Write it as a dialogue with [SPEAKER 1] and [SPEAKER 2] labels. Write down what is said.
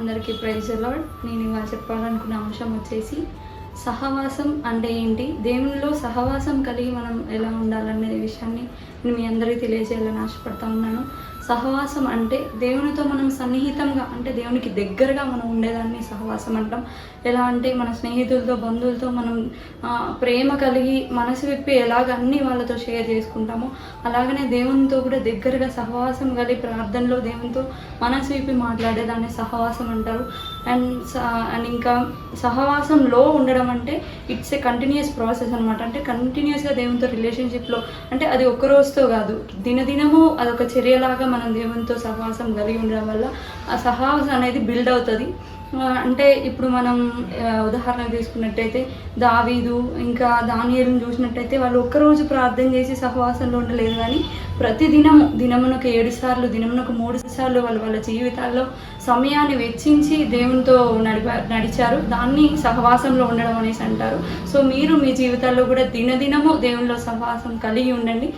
[SPEAKER 1] అందరికీ praise the lord. నేను ఇవాళ చెప్పాలనుకున్న అంశం వచ్చేసి సహవాసం అంటే ఏంటి, దేవునిలో సహవాసం కలిగి మనం ఎలా ఉండాలనే విషయాన్ని నేను మీ అందరికీ తెలియజేయాలని ఆశపడతా ఉన్నాను. సహవాసం అంటే దేవునితో మనం సన్నిహితంగా, అంటే దేవునికి దగ్గరగా మనం ఉండేదాన్ని సహవాసం అంటాం. ఎలా అంటే మన స్నేహితులతో, బంధువులతో మనం ప్రేమ కలిగి మనసు విప్పి ఎలాగ అన్నీ వాళ్ళతో షేర్ చేసుకుంటామో అలాగనే దేవునితో కూడా దగ్గరగా సహవాసం కలిగి ప్రార్థనలో దేవునితో మనసు విప్పి మాట్లాడేదాన్ని సహవాసం అంటారు. అండ్ ఇంకా సహవాసంలో ఉండడం అంటే ఇట్స్ ఏ కంటిన్యూస్ ప్రాసెస్ అనమాట. అంటే కంటిన్యూస్గా దేవునితో రిలేషన్షిప్లో, అంటే అది ఒక్క రోజుతో కాదు, దినదినము అదొక చర్యలాగా మనం దేవునితో సహవాసం కలిగి ఉండడం వల్ల ఆ సహవాసం అనేది బిల్డ్ అవుతుంది. అంటే ఇప్పుడు మనం ఉదాహరణకు తీసుకున్నట్టయితే దావీదు ఇంకా దానియేలును చూసినట్టయితే వాళ్ళు ఒక్కరోజు ప్రార్థన చేసి సహవాసంలో ఉండలేదు, కానీ దినమునకు 7 సార్లు, దినమునకు 3 సార్లు వాళ్ళ జీవితాల్లో సమయాన్ని వెచ్చించి దేవునితో నడిచారు. దాన్ని సహవాసంలో ఉండడం అనేసి అంటారు. సో మీరు మీ జీవితాల్లో కూడా దినదినము దేవునిలో సహవాసం కలిగి ఉండండి.